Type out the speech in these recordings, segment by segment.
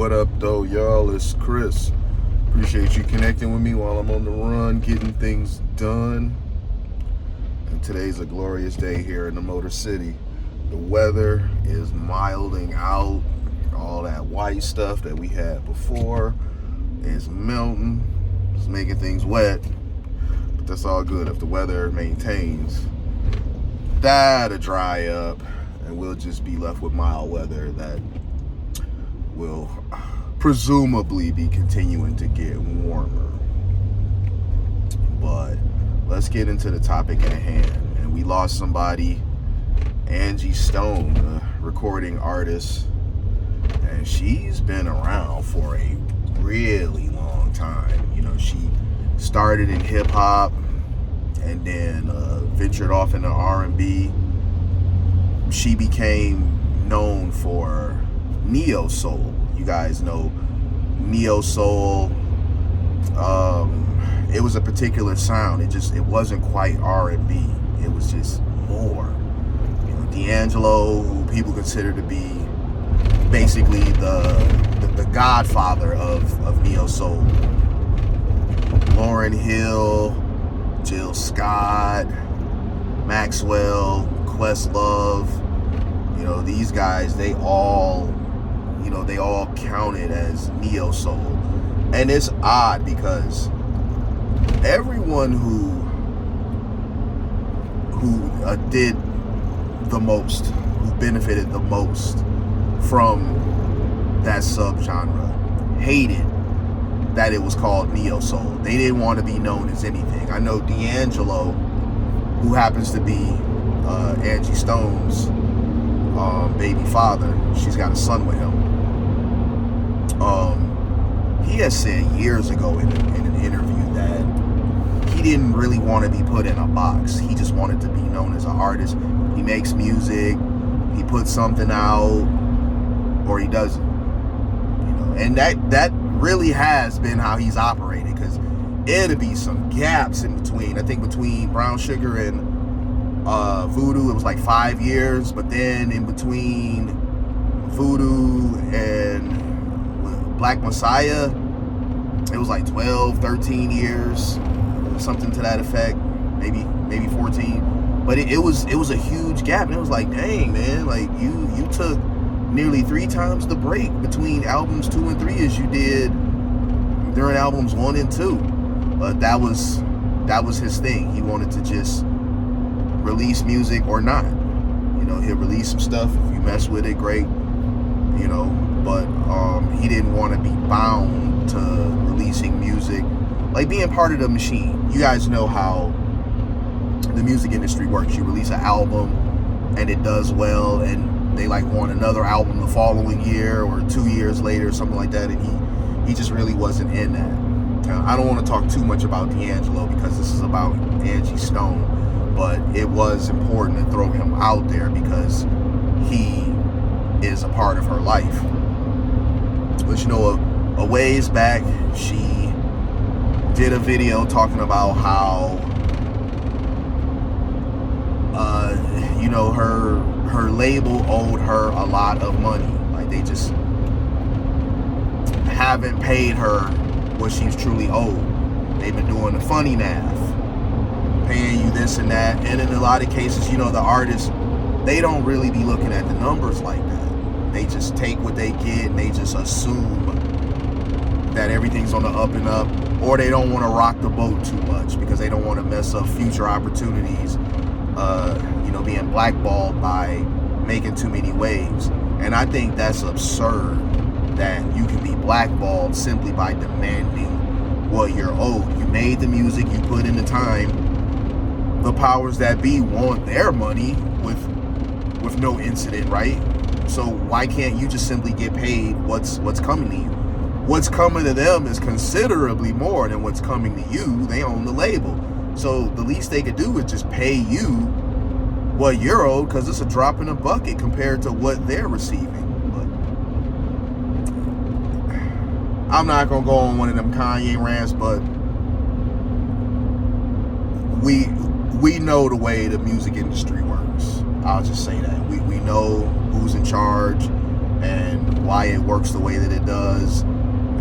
What up, though, y'all? It's Chris. Appreciate you connecting with me while I'm on the run, getting things done. And today's a glorious day here in the Motor City. The weather is milding out. All that white stuff that we had before is melting. It's making things wet. But that's all good if the weather maintains. That'll dry up, and we'll just be left with mild weather that will presumably be continuing to get warmer. But let's get into the topic at hand. And we lost somebody, Angie Stone, a recording artist, and she's been around for a really long time. You know, she started in hip hop and then ventured off into R&B. She became known for neo soul. You guys know neo soul. It was a particular sound. It wasn't quite R&B. It was just more. You know, D'Angelo, who people consider to be basically the godfather of neo soul. Lauryn Hill, Jill Scott, Maxwell, Questlove. You know, these guys, they all counted as neo soul. And it's odd because everyone who did the most, who benefited the most from that subgenre, hated that it was called neo soul. They didn't want to be known as anything. I know D'Angelo, who happens to be Angie Stone's baby father. She's got a son with him. He has said years ago in an interview that he didn't really want to be put in a box. He just wanted to be known as an artist. He makes music, he puts something out, or he doesn't. You know, and that really has been how he's operated, because it'll be some gaps in between. I think between Brown Sugar and Voodoo, it was like 5 years, but then in between Voodoo and Black Messiah, it was like 12, 13 years, something to that effect, maybe 14. But it was a huge gap, and it was like, dang, man, like you took nearly 3 times the break between albums 2 and 3 as you did during albums 1 and 2. But that was his thing. He wanted to just release music or not. You know, he'll release some stuff. If you mess with it, great. You know, but he didn't want to be bound to releasing music, like being part of the machine. You guys know how the music industry works. You release an album and it does well, and they like want another album the following year or 2 years later, something like that. And he just really wasn't in that. Now, I don't want to talk too much about D'Angelo because this is about Angie Stone, but it was important to throw him out there because he is a part of her life. But you know, a ways back, she did a video talking about how you know, her label owed her a lot of money. Like, they just haven't paid her what she's truly owed. They've been doing the funny math, paying you this and that. And in a lot of cases, you know, the artists, they don't really be looking at the numbers like that. They just take what they get and they just assume that everything's on the up and up, or they don't want to rock the boat too much because they don't want to mess up future opportunities, you know, being blackballed by making too many waves. And I think that's absurd that you can be blackballed simply by demanding what you're owed. You made the music, you put in the time. The powers that be want their money with no incident, right? So why can't you just simply get paid what's coming to you? What's coming to them is considerably more than what's coming to you. They own the label. So the least they could do is just pay you what you're owed, because it's a drop in a bucket compared to what they're receiving. But I'm not gonna go on one of them Kanye rants, but we know the way the music industry works. I'll just say that. We know who's in charge, and why it works the way that it does,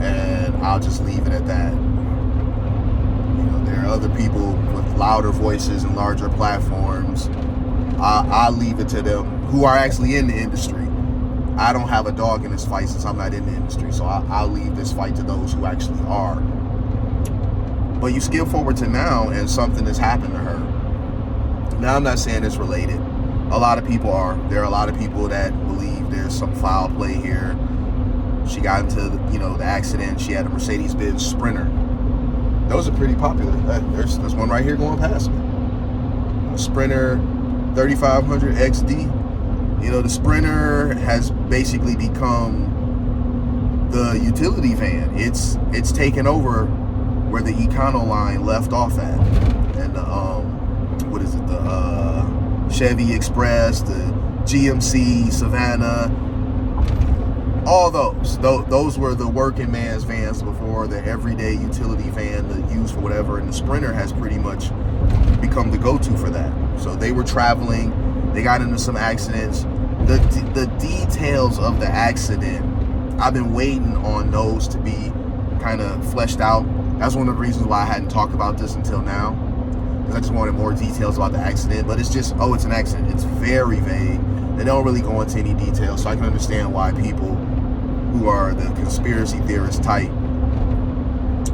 and I'll just leave it at that. There are other people with louder voices and larger platforms. I'll leave it to them who are actually in the industry. I don't have a dog in this fight since I'm not in the industry, so I'll leave this fight to those who actually are. But you skip forward to now, and something has happened to her. Now, I'm not saying it's related. A lot of people are. There are a lot of people that believe there's some foul play here. She got into the accident. She had a Mercedes-Benz Sprinter. Those are pretty popular. There's one right here going past me. A Sprinter 3500 XD. The Sprinter has basically become the utility van. It's taken over where the Econoline left off at, and the Chevy Express, the GMC Savannah, all those were the working man's vans before, the everyday utility van to use for whatever, and the Sprinter has pretty much become the go-to for that. So they were traveling, they got into some accidents. The details of the accident, I've been waiting on those to be kind of fleshed out. That's one of the reasons why I hadn't talked about this until now, because I just wanted more details about the accident. But it's just, it's an accident. It's very vague. They don't really go into any details, so I can understand why people who are the conspiracy theorist type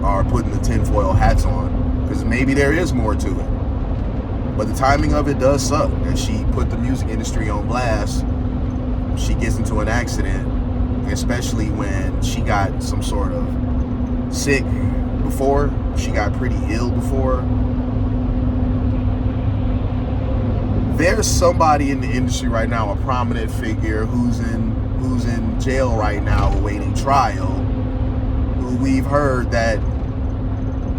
are putting the tinfoil hats on, because maybe there is more to it. But the timing of it does suck, that she put the music industry on blast. She gets into an accident, especially when she got some sort of sick before. She got pretty ill before. There's somebody in the industry right now, a prominent figure who's in jail right now awaiting trial, who we've heard that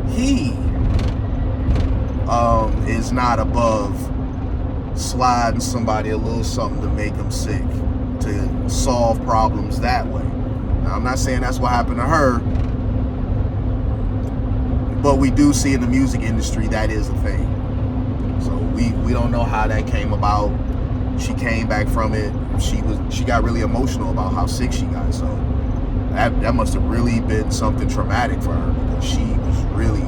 he is not above sliding somebody a little something to make them sick, to solve problems that way. Now, I'm not saying that's what happened to her, but we do see in the music industry that is a thing. So we don't know how that came about. She came back from it. She got really emotional about how sick she got. So that must have really been something traumatic for her, because she was really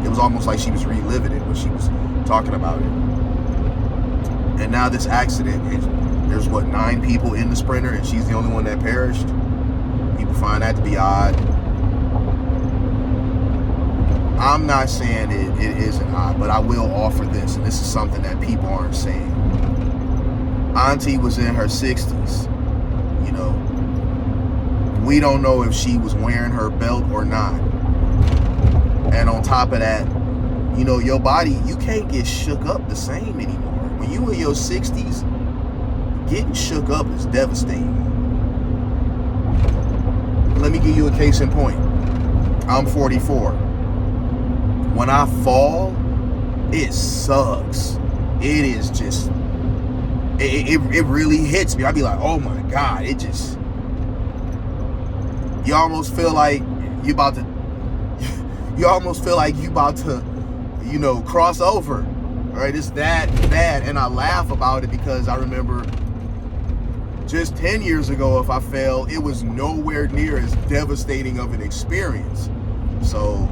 it was almost like she was reliving it when she was talking about it. And now this accident, there's 9 people in the Sprinter, and she's the only one that perished. People find that to be odd. I'm not saying it isn't odd, but I will offer this, and this is something that people aren't saying. Auntie was in her 60s. We don't know if she was wearing her belt or not. And on top of that, your body, you can't get shook up the same anymore. When you in your 60s, getting shook up is devastating. Let me give you a case in point. I'm 44. When I fall, it sucks. It is just, it really hits me. I'd be like, oh my God, you almost feel like you about to cross over. All right, it's that bad. And I laugh about it because I remember just 10 years ago, if I fell, it was nowhere near as devastating of an experience. So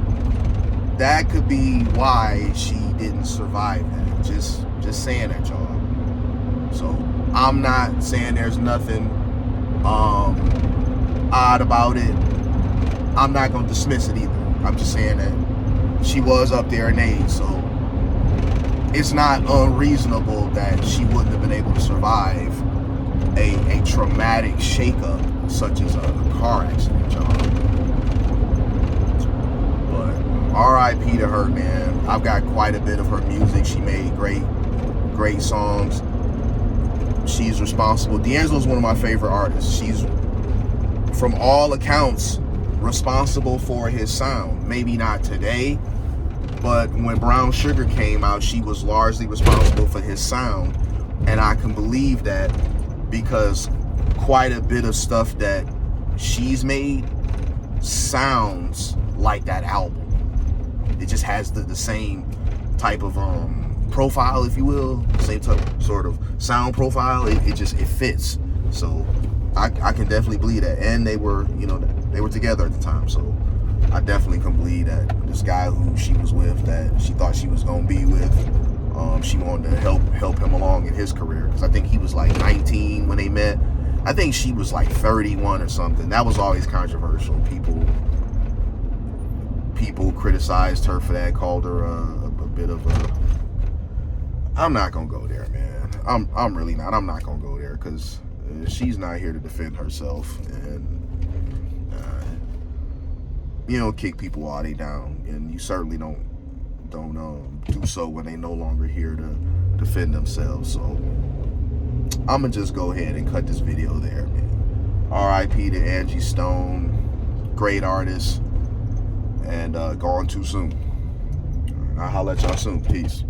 that could be why she didn't survive that. Just saying that, y'all. So I'm not saying there's nothing odd about it. I'm not going to dismiss it either. I'm just saying that she was up there in age, so it's not unreasonable that she wouldn't have been able to survive a traumatic shakeup such as a car accident, y'all. But R.I.P. to her, man. I've got quite a bit of her music. She made great songs. She's responsible. D'Angelo's one of my favorite artists. She's, from all accounts, responsible for his sound. Maybe not today, but when Brown Sugar came out, she was largely responsible for his sound. And I can believe that because quite a bit of stuff that she's made sounds like that album. It just has the same type of profile, if you will, same type, sort of sound profile. It fits. So I can definitely believe that. And they were, you know, they were together at the time. So I definitely can believe that this guy who she was with, that she thought she was gonna be with, she wanted to help him along in his career. Because I think he was like 19 when they met. I think she was like 31 or something. That was always controversial. People criticized her for that, called her a bit of a. I'm not gonna go there, man. I'm really not. I'm not gonna go there because she's not here to defend herself, and you don't kick people while they down, and you certainly don't do so when they no longer here to defend themselves. So I'm gonna just go ahead and cut this video there, man. R.I.P. to Angie Stone, great artist, and gone too soon. I'll holler at y'all soon. Peace.